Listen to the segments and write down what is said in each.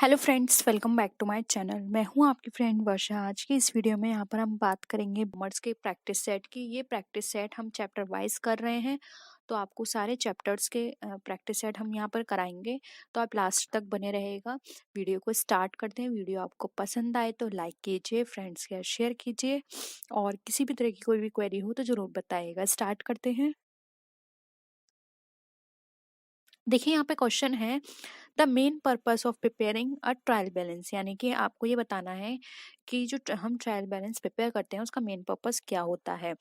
Hello friends, welcome back to my channel. मैं हूं आपकी फ्रेंड वर्षा। आज की इस वीडियो में यहाँ पर हम बात करेंगे कॉमर्स के प्रैक्टिस सेट की। ये प्रैक्टिस सेट हम चैप्टर वाइज कर रहे हैं, तो आपको सारे चैप्टर्स के प्रैक्टिस सेट हम यहाँ पर कराएंगे, तो आप लास्ट तक बने रहेगा। वीडियो को स्टार्ट करते हैं। वीडियो आपको पसंद आए तो लाइक कीजिए, फ्रेंड्स के साथ शेयर कीजिए, और किसी भी तरह की कोई भी क्वेरी हो तो ज़रूर बताइएगा। स्टार्ट करते हैं। देखिए, यहाँ पे क्वेश्चन है, the main purpose of preparing a trial balance, यानी कि आपको ये बताना है कि जो हम ट्रायल बैलेंस प्रिपेयर करते हैं उसका मेन पर्पस क्या होता है।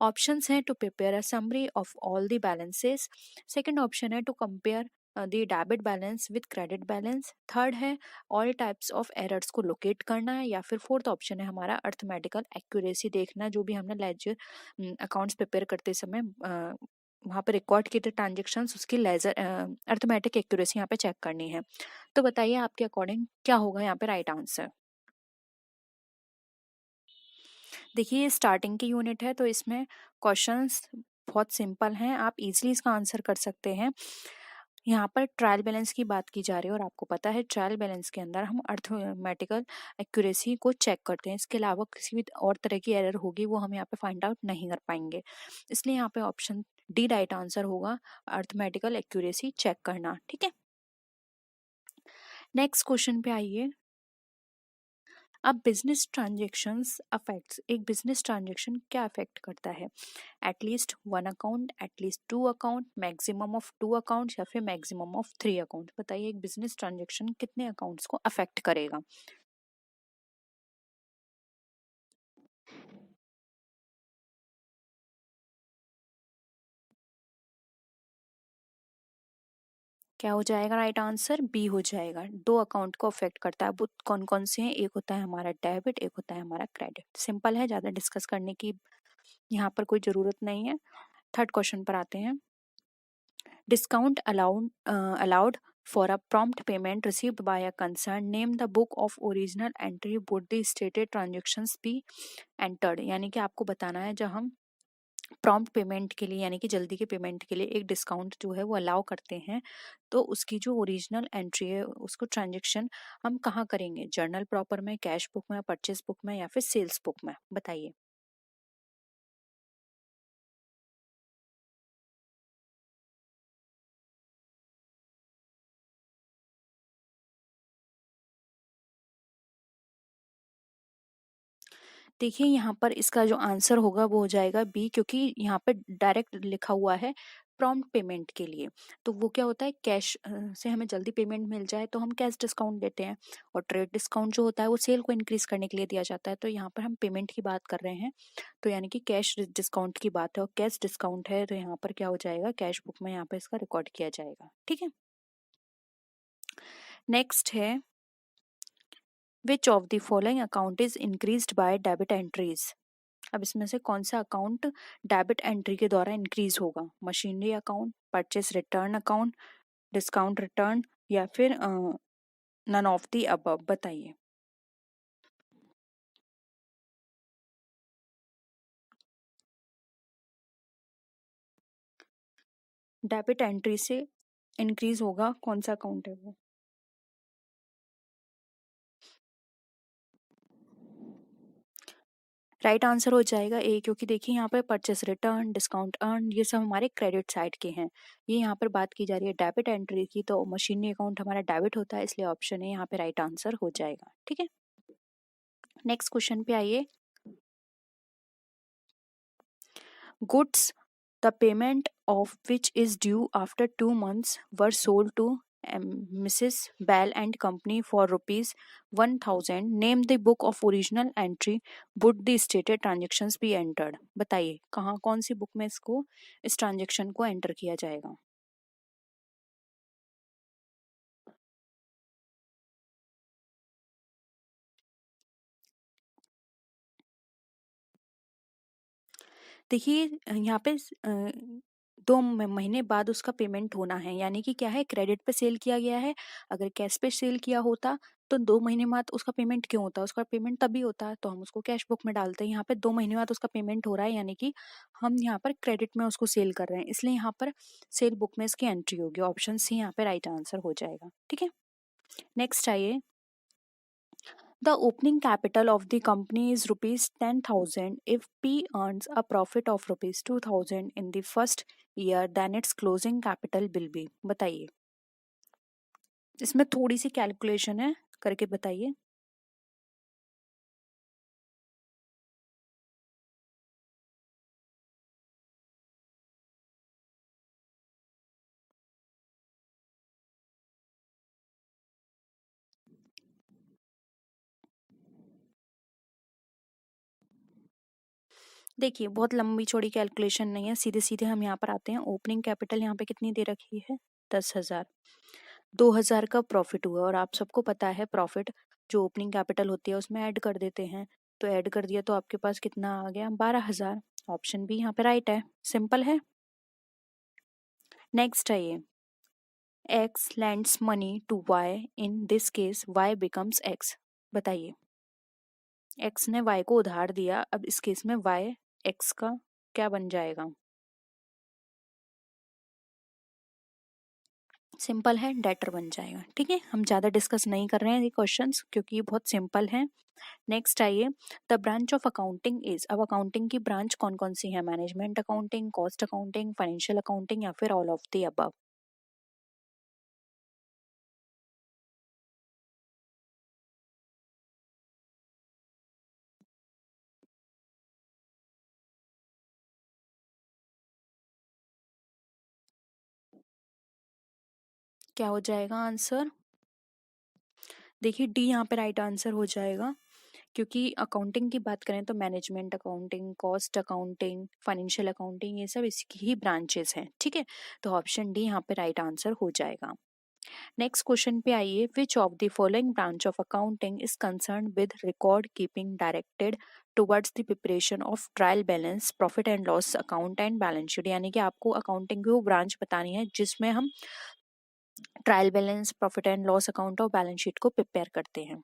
ऑप्शंस हैं, to prepare a summary of all the balances. Second option है, to compare the debit balance with credit balance. Third है, ऑल टाइप्स ऑफ एरर्स को लोकेट करना है। या फिर फोर्थ ऑप्शन है हमारा, अर्थमेटिकल एक्यूरेसी देखना, जो भी हमने लेजर अकाउंट्स प्रिपेयर करते समय वहाँ पे रिकॉर्ड किए थे ट्रांजेक्शन्स, उसकी लेजर अर्थमेटिक एक्यूरेसी यहाँ पे चेक करनी है। तो बताइए आपके अकॉर्डिंग क्या होगा यहाँ पे राइट आंसर। देखिए, ये स्टार्टिंग की यूनिट है, तो इसमें क्वेश्चंस बहुत सिंपल हैं, आप इजीली इसका आंसर कर सकते हैं। यहाँ पर ट्रायल बैलेंस की बात की जा रही है, और आपको पता है ट्रायल बैलेंस के अंदर हम अर्थमेटिकल एक्यूरेसी को चेक करते हैं। इसके अलावा किसी भी और तरह की एरर होगी वो हम यहाँ पे फाइंड आउट नहीं कर पाएंगे। इसलिए यहाँ पे ऑप्शन डी राइट आंसर होगा, अर्थमेटिकल एक्यूरेसी चेक करना। ठीक है, नेक्स्ट क्वेश्चन पे आइए। अब बिजनेस ट्रांजेक्शन्स अफेक्ट्स, एक बिजनेस ट्रांजेक्शन क्या अफेक्ट करता है। At least one account, at least two account, maximum of two account, या फिर मैक्सिमम ऑफ थ्री अकाउंट। बताइए एक बिजनेस ट्रांजेक्शन कितने अकाउंट्स को अफेक्ट करेगा। क्या हो जाएगा राइट आंसर, बी हो जाएगा। दो अकाउंट को अफेक्ट करता है। वो कौन कौन से हैं, एक होता है हमारा डेबिट, एक होता है हमारा क्रेडिट। सिंपल है, ज़्यादा डिस्कस करने की यहाँ पर कोई ज़रूरत नहीं है। थर्ड क्वेश्चन पर आते हैं। Discount allowed for a prompt payment received by a concern. Name the book of original entry. Would the stated transactions be entered? यानी कि आपको बताना है, जब हम प्रॉम्प्ट पेमेंट के लिए यानी कि जल्दी के पेमेंट के लिए एक डिस्काउंट जो है वो अलाउ करते हैं, तो उसकी जो ओरिजिनल एंट्री है उसको ट्रांजेक्शन हम कहाँ करेंगे। जर्नल प्रॉपर में, कैश बुक में, परचेस बुक में, या फिर सेल्स बुक में। बताइए। देखिए, यहाँ पर इसका जो आंसर होगा वो हो जाएगा बी, क्योंकि यहाँ पे डायरेक्ट लिखा हुआ है प्रॉम्प्ट पेमेंट के लिए। तो वो क्या होता है, कैश से हमें जल्दी पेमेंट मिल जाए तो हम कैश डिस्काउंट देते हैं, और ट्रेड डिस्काउंट जो होता है वो सेल को इंक्रीज करने के लिए दिया जाता है। तो यहाँ पर हम पेमेंट की बात कर रहे हैं, तो यानी कि कैश डिस्काउंट की बात है, और कैश डिस्काउंट है तो यहाँ पर क्या हो जाएगा, कैश बुक में यहाँ पर इसका रिकॉर्ड किया जाएगा। ठीक है, नेक्स्ट है, which of the following account is increased by debit entries. अब इसमें से कौन सा अकाउंट डेबिट एंट्री के द्वारा इंक्रीज होगा। Machinery account, purchase return account, discount return, या फिर नन ऑफ दी अबव। बताइए। डेबिट एंट्री से इंक्रीज होगा कौन सा अकाउंट है वो। राइट आंसर हो जाएगा ए, क्योंकि देखिए यहाँ पर परचेस रिटर्न, डिस्काउंट अर्न, ये सब हमारे क्रेडिट साइड के हैं। ये यहाँ पर बात की जा रही है डेबिट एंट्री की, तो मशीनरी अकाउंट हमारा डेबिट होता है, इसलिए ऑप्शन ए यहाँ पे राइट आंसर हो जाएगा। ठीक है, नेक्स्ट क्वेश्चन पे आइए। Goods, the payment of which is due after 2 months, were sold to Mrs. Bell and Company for rupees 1000. Name the book of original entry. Would the stated transactions be entered? बताइए कहाँ कौन सी book में इसको इस transaction को enter किया जाएगा। देखिए, यहाँ पे 2 महीने बाद उसका पेमेंट होना है, यानी कि क्या है, क्रेडिट पे सेल किया गया है। अगर कैश पे सेल किया होता तो 2 महीने बाद उसका पेमेंट क्यों होता, उसका पेमेंट तभी होता है तो हम उसको कैश बुक में डालते हैं। यहाँ पे 2 महीने बाद उसका पेमेंट हो रहा है, यानी कि हम यहाँ पर क्रेडिट में उसको सेल कर रहे हैं, इसलिए यहाँ पर सेल बुक में इसकी एंट्री होगी। ऑप्शन सी यहाँ पे राइट आंसर हो जाएगा। ठीक है, नेक्स्ट आइए, the opening capital of the company is ₹10,000 if P earns a profit of ₹2,000 in the first year then its closing capital will be। बताइए, इसमें थोड़ी सी कैलकुलेशन है, करके बताइए। देखिए, बहुत लंबी चौड़ी कैलकुलेशन नहीं है, सीधे सीधे हम यहाँ पर आते हैं। ओपनिंग कैपिटल यहाँ पे कितनी दे रखी है? 10,000। 2,000 का प्रॉफिट हुआ और आप सबको पता है प्रॉफिट जो ओपनिंग कैपिटल होती है उसमें ऐड कर देते हैं, तो ऐड कर दिया तो आपके पास कितना आ गया? 12,000। ऑप्शन बी यहाँ पे राइट है, सिंपल है। नेक्स्ट है ये, X lends money to Y, in this case Y becomes X. बताइए, एक्स ने वाई को उधार दिया, अब इस केस में वाई एक्स का क्या बन जाएगा? सिंपल है, डेटर बन जाएगा। ठीक है, हम ज़्यादा डिस्कस नहीं कर रहे हैं ये क्वेश्चंस क्योंकि ये बहुत सिंपल हैं। नेक्स्ट आइए, the branch of accounting is. अब अकाउंटिंग की ब्रांच कौन कौन सी है? Management accounting, cost accounting, financial accounting या फिर ऑल ऑफ द अबव। क्या हो जाएगा आंसर? देखिए, डी यहाँ पे राइट आंसर हो जाएगा, क्योंकि अकाउंटिंग की बात करें तो management accounting, cost accounting, financial accounting, ये सब इसकी ही ब्रांचेस हैं। ठीक है, तो ऑप्शन डी यहाँ पे राइट आंसर हो जाएगा। नेक्स्ट क्वेश्चन पे आइए, which of the following branch of accounting is concern with record keeping directed towards the preparation of trial balance, profit and loss account and balance sheet. यानी कि आपको accounting की वो branch बतानी है जिसमें हम trial balance, profit and loss account और बैलेंस शीट को प्रिपेयर करते हैं।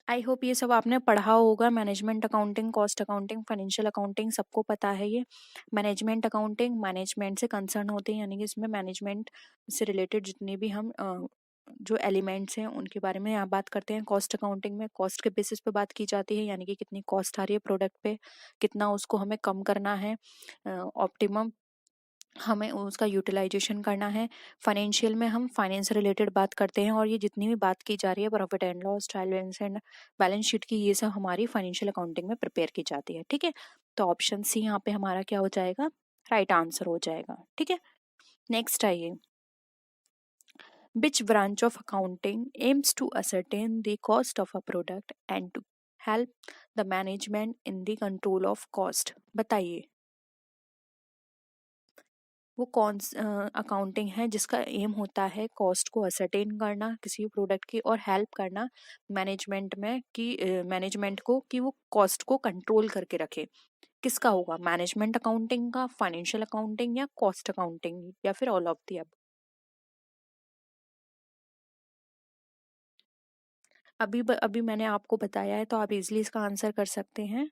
आई होप ये सब आपने पढ़ा होगा। Management accounting, cost accounting, financial accounting सबको पता है ये। मैनेजमेंट अकाउंटिंग मैनेजमेंट से कंसर्न होते हैं, यानी कि इसमें मैनेजमेंट से रिलेटेड जितने भी हम जो एलिमेंट्स हैं उनके बारे में यहाँ बात करते हैं। कॉस्ट अकाउंटिंग में कॉस्ट के बेसिस पे बात की जाती है, यानी कि कितनी कॉस्ट आ रही है प्रोडक्ट पे, कितना उसको हमें कम करना है, ऑप्टिमम हमें उसका यूटिलाइजेशन करना है। फाइनेंशियल में हम फाइनेंस से रिलेटेड बात करते हैं, और ये जितनी भी बात की जा रही है profit and loss, trial balance and balance sheet की, ये सब हमारी फाइनेंशियल अकाउंटिंग में प्रिपेयर की जाती है। ठीक है, तो ऑप्शन सी यहाँ पे हमारा क्या हो जाएगा? राइट आंसर हो जाएगा। ठीक है, नेक्स्ट आइए, which branch of accounting aims to ascertain the cost of a product and to help the management in the control of cost. बताइए, वो कौन अकाउंटिंग है जिसका एम होता है कॉस्ट को असरटेन करना किसी भी प्रोडक्ट की, और हेल्प करना मैनेजमेंट में कि मैनेजमेंट को कि वो कॉस्ट को कंट्रोल करके रखे। किसका होगा? मैनेजमेंट अकाउंटिंग का, फाइनेंशियल अकाउंटिंग या कॉस्ट अकाउंटिंग या फिर ऑल ऑफ दी अब। अभी मैंने आपको बताया है तो आप इजीली इसका आंसर कर सकते हैं।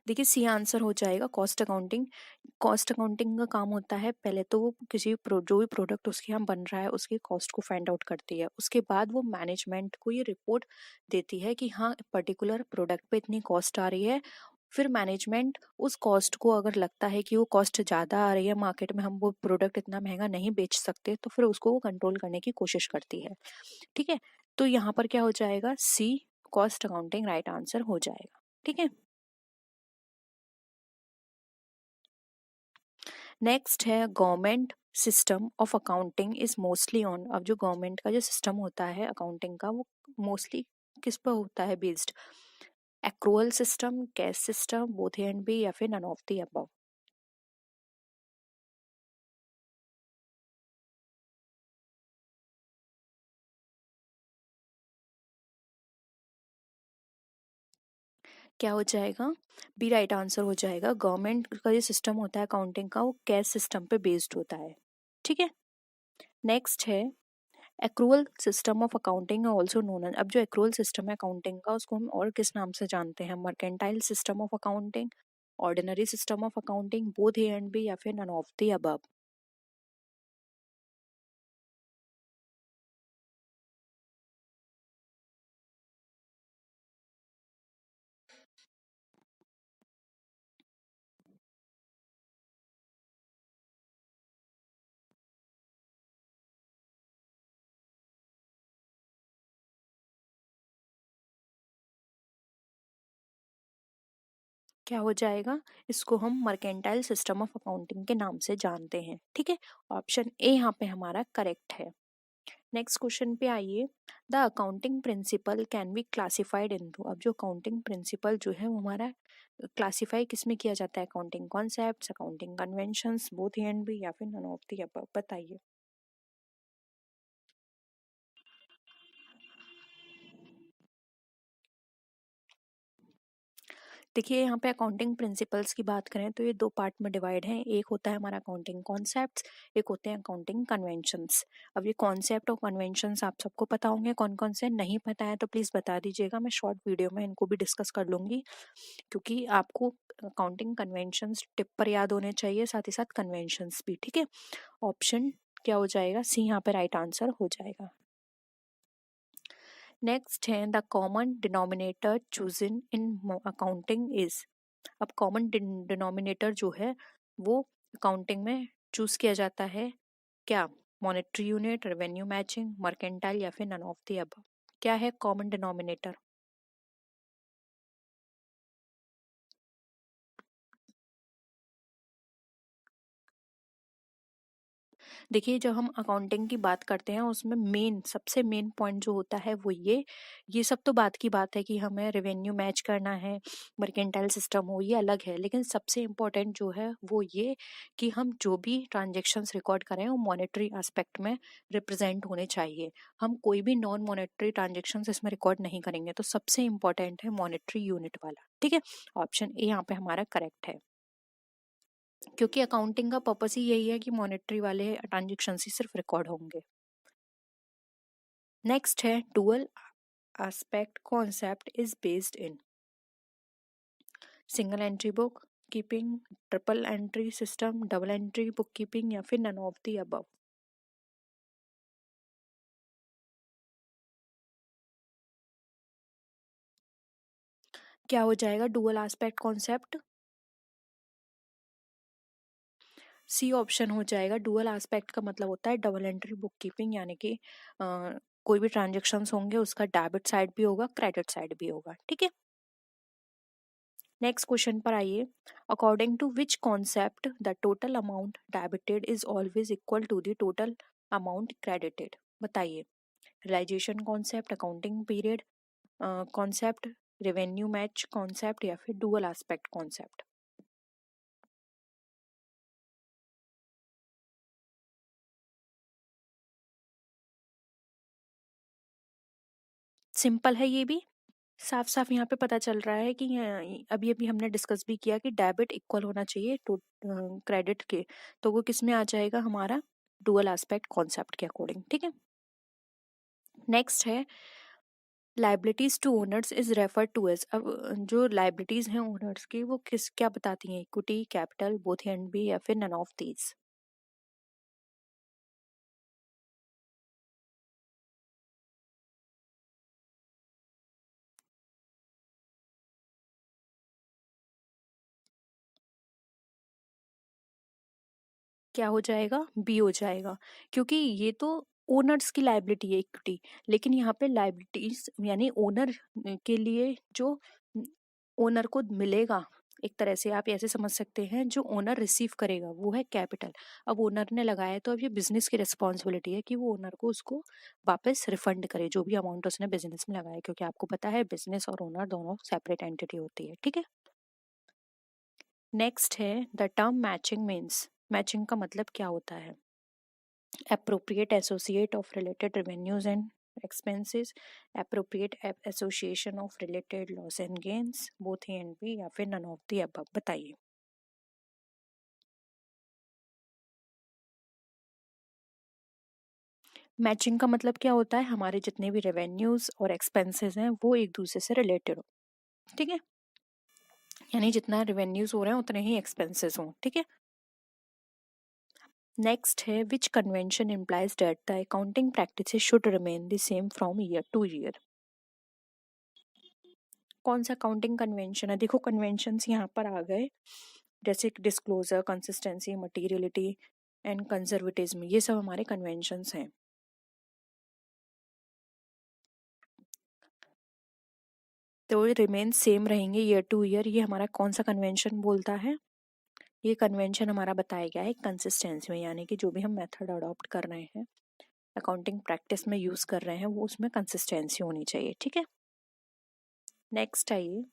देखिए, सी आंसर हो जाएगा, कॉस्ट अकाउंटिंग। कॉस्ट अकाउंटिंग का काम होता है, पहले तो वो किसी जो भी प्रोडक्ट उसके यहाँ बन रहा है उसकी कॉस्ट को फाइंड आउट करती है, उसके बाद वो मैनेजमेंट को ये रिपोर्ट देती है कि हाँ पर्टिकुलर प्रोडक्ट पे इतनी कॉस्ट आ रही है। फिर मैनेजमेंट उस कॉस्ट को, अगर लगता है कि वो कॉस्ट ज़्यादा आ रही है मार्केट में, हम वो प्रोडक्ट इतना महंगा नहीं बेच सकते, तो फिर उसको वो कंट्रोल करने की कोशिश करती है। ठीक है, तो यहाँ पर क्या हो जाएगा? सी, कॉस्ट अकाउंटिंग राइट आंसर हो जाएगा। ठीक है, नेक्स्ट है, government system of accounting is mostly on. अब जो गवर्नमेंट का जो सिस्टम होता है अकाउंटिंग का, वो मोस्टली किस पर होता है based? Accrual system, cash system, both A and B या फिर नन ऑफ द अबव। क्या हो जाएगा? बी राइट आंसर हो जाएगा। गवर्नमेंट का जो सिस्टम होता है अकाउंटिंग का वो कैश सिस्टम पे बेस्ड होता है। ठीक है, नेक्स्ट है, accrual system of accounting also known as, अब जो एक्रूअल सिस्टम है अकाउंटिंग का उसको हम और किस नाम से जानते हैं? Mercantile system of accounting, ordinary system of accounting, both A and B, या फिर नन ऑफ द अबव? क्या हो जाएगा? इसको हम मर्केंटाइल सिस्टम ऑफ अकाउंटिंग के नाम से जानते हैं, ठीक है। ऑप्शन ए यहाँ पे हमारा करेक्ट है। नेक्स्ट क्वेश्चन पे आइए। The accounting principle can be classified into, अब जो अकाउंटिंग प्रिंसिपल जो है वो हमारा क्लासिफाई किसमें किया जाता है? Accounting concepts, accounting conventions, both A and B, या फिर नन ऑफ द अबव? बताइए। देखिए यहाँ पे अकाउंटिंग प्रिंसिपल्स की बात करें तो ये दो पार्ट में डिवाइड है। एक होता है हमारा अकाउंटिंग कॉन्सेप्ट्स, एक होते हैं अकाउंटिंग कन्वेंशंस। अब ये कॉन्सेप्ट और कन्वेंशंस आप सबको पता होंगे, कौन कौन से नहीं पता है तो प्लीज़ बता दीजिएगा, मैं शॉर्ट वीडियो में इनको भी डिस्कस कर लूँगी, क्योंकि आपको अकाउंटिंग कन्वेंशंस टिप पर याद होने चाहिए, साथ ही साथ कन्वेंशंस भी, ठीक है। ऑप्शन क्या हो जाएगा? सी यहाँ पे राइट आंसर हो जाएगा। नेक्स्ट है the common denominator chosen in accounting is, अब कॉमन डिनोमिनेटर जो है वो अकाउंटिंग में चूज किया जाता है क्या? Monetary unit, revenue matching, mercantile, या फिर नन ऑफ द अबव? क्या है कॉमन डिनोमिनेटर? देखिए जब हम अकाउंटिंग की बात करते हैं उसमें मेन सबसे मेन पॉइंट जो होता है वो ये सब तो बात की बात है कि हमें रेवेन्यू मैच करना है, मर्केंटाइल सिस्टम हो, ये अलग है, लेकिन सबसे इम्पोर्टेंट जो है वो ये कि हम जो भी ट्रांजेक्शन्स रिकॉर्ड करें वो मॉनेटरी एस्पेक्ट में रिप्रेजेंट होने चाहिए। हम कोई भी नॉन मॉनेटरी ट्रांजेक्शन्स इसमें रिकॉर्ड नहीं करेंगे, तो सबसे इम्पोर्टेंट है मॉनेटरी यूनिट वाला, ठीक है। ऑप्शन ए यहाँ पे हमारा करेक्ट है, क्योंकि अकाउंटिंग का पर्पस ही यही है कि मॉनेटरी वाले ट्रांजेक्शन ही सिर्फ रिकॉर्ड होंगे। नेक्स्ट है dual aspect concept is based in single entry bookkeeping, triple entry system, double entry bookkeeping, या फिर नन ऑफ द अबव? क्या हो जाएगा dual aspect concept? C option हो जाएगा। डुअल एस्पेक्ट का मतलब होता है डबल एंट्री बुक कीपिंग, यानी कि कोई भी ट्रांजेक्शन्स होंगे उसका डेबिट साइड भी होगा, क्रेडिट साइड भी होगा, ठीक है। नेक्स्ट क्वेश्चन पर आइए। According to which concept the total amount debited is always equal to the total amount credited? बताइए। Realisation concept, accounting period concept, revenue match concept, या फिर डुअल एस्पेक्ट कॉन्सेप्ट? सिंपल है ये भी, साफ साफ यहाँ पे पता चल रहा है कि अभी अभी हमने डिस्कस भी किया कि डेबिट इक्वल होना चाहिए टू क्रेडिट के, तो वो किस में आ जाएगा? हमारा डुअल एस्पेक्ट कॉन्सेप्ट के अकॉर्डिंग, ठीक है। नेक्स्ट है liabilities to owners is refer to as, अब जो लाइबिलिटीज हैं ओनर्स की वो किस क्या बताती हैं? Equity, capital, both and B, या फिर नन ऑफ दीज? क्या हो जाएगा? बी हो जाएगा, क्योंकि ये तो ओनर्स की लाइबिलिटी है इक्विटी, लेकिन यहाँ पे लाइबिलिटीज यानी ओनर के लिए जो ओनर को मिलेगा, एक तरह से आप ऐसे समझ सकते हैं, जो ओनर रिसीव करेगा वो है कैपिटल। अब ओनर ने लगाया है तो अब ये बिजनेस की रिस्पॉन्सिबिलिटी है कि वो ओनर को उसको वापस रिफंड करे जो भी अमाउंट उसने बिजनेस में लगाया, क्योंकि आपको पता है बिजनेस और ओनर दोनों सेपरेट एंटिटी होती है, ठीक है। नेक्स्ट है the term matching means, matching का मतलब क्या होता है? appropriate associate of related revenues and expenses, appropriate association of related loss and gains, both A and B, या फिर none of the above? बताइए। मैचिंग का मतलब क्या होता है, हमारे जितने भी रेवेन्यूज और एक्सपेंसेस हैं वो एक दूसरे से रिलेटेड हो, ठीक है, यानी जितना रेवेन्यूज हो रहे हैं उतने ही एक्सपेंसेस हों, ठीक है। नेक्स्ट है which convention implies that the accounting practices should remain the same from year to year. कौन सा अकाउंटिंग कन्वेंशन है, देखो कन्वेंशंस यहाँ पर आ गए, जैसे disclosure, consistency, materiality and conservatism, ये सब हमारे कन्वेंशंस हैं। तो ये रिमेन सेम रहेंगे ईयर टू ईयर, ये हमारा कौन सा कन्वेंशन बोलता है, ये कन्वेंशन हमारा बताया गया है कंसिस्टेंसी में, यानी कि जो भी हम मेथड अडॉप्ट कर रहे हैं, अकाउंटिंग प्रैक्टिस में यूज कर रहे हैं, वो उसमें कंसिस्टेंसी होनी चाहिए, ठीक है। नेक्स्ट आइए,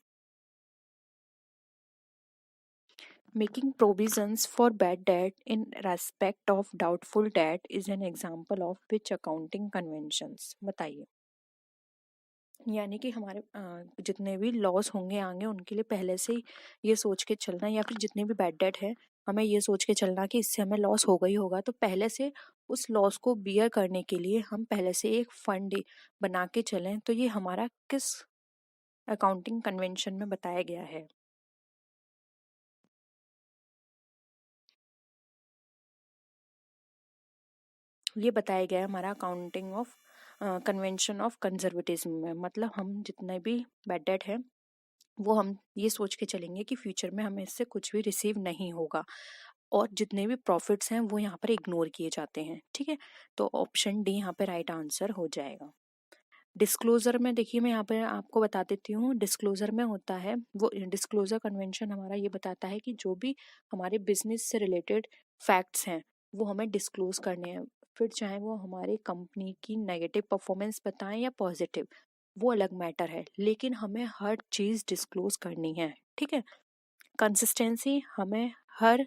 making provisions for bad debt in respect of doubtful debt is an example of which accounting conventions, बताइए। यानी कि हमारे जितने भी लॉस होंगे आगे उनके लिए पहले से ही ये सोच के चलना, या फिर जितने भी बैड डेट है हमें ये सोच के चलना कि इससे हमें लॉस होगा ही होगा, तो पहले से उस लॉस को बियर करने के लिए हम पहले से एक फंड बना के चलें। तो ये हमारा किस अकाउंटिंग कन्वेंशन में बताया गया है, ये बताया गया है हमारा accounting of convention of conservatism में। मतलब हम जितने भी बैड डेट है वो हम ये सोच के चलेंगे कि फ्यूचर में हमें इससे कुछ भी रिसीव नहीं होगा, और जितने भी प्रॉफिट्स हैं वो यहाँ पर इग्नोर किए जाते हैं, ठीक है। तो ऑप्शन डी यहाँ पे राइट आंसर हो जाएगा। डिस्क्लोजर में देखिए, मैं यहाँ पे आपको बता देती हूँ, डिस्क्लोजर में होता है वो, डिस्क्लोजर कन्वेंशन हमारा ये बताता है कि जो भी हमारे बिजनेस से रिलेटेड फैक्ट्स हैं वो हमें डिस्क्लोज करने हैं, फिर चाहे वो हमारे कंपनी की नेगेटिव परफॉर्मेंस बताएं या पॉजिटिव, वो अलग मैटर है, लेकिन हमें हर चीज़ डिस्क्लोज करनी है, ठीक है। कंसिस्टेंसी, हमें हर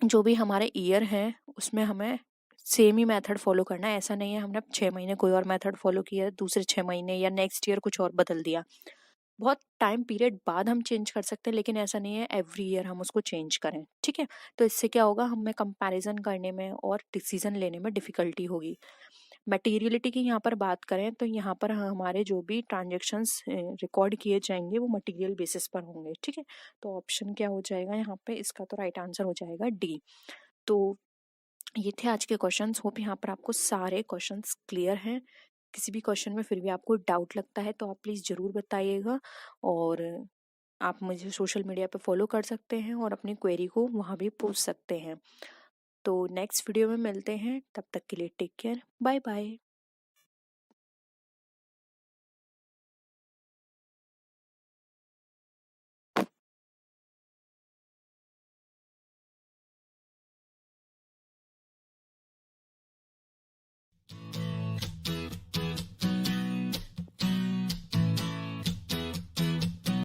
जो भी हमारे ईयर हैं उसमें हमें सेम ही मेथड फॉलो करना है। ऐसा नहीं है हमने 6 महीने कोई और मेथड फॉलो किया, दूसरे 6 महीने या नेक्स्ट ईयर कुछ और बदल दिया। बहुत टाइम पीरियड बाद हम चेंज कर सकते हैं, लेकिन ऐसा नहीं है एवरी ईयर हम उसको चेंज करें, ठीक है। तो इससे क्या होगा, हमें कंपैरिजन करने में और डिसीजन लेने में डिफिकल्टी होगी। मटेरियलिटी की यहाँ पर बात करें तो यहाँ पर हमारे जो भी ट्रांजेक्शन्स रिकॉर्ड किए जाएंगे वो मटेरियल बेसिस पर होंगे, ठीक है। तो ऑप्शन क्या हो जाएगा यहाँ पे, इसका तो राइट आंसर हो जाएगा डी। तो ये थे आज के क्वेश्चंस, होप यहाँ पर आपको सारे क्वेश्चंस क्लियर हैं। किसी भी क्वेश्चन में फिर भी आपको डाउट लगता है तो आप प्लीज़ ज़रूर बताइएगा, और आप मुझे सोशल मीडिया पे फॉलो कर सकते हैं और अपनी क्वेरी को वहाँ भी पूछ सकते हैं। तो नेक्स्ट वीडियो में मिलते हैं, तब तक के लिए टेक केयर, बाय बाय।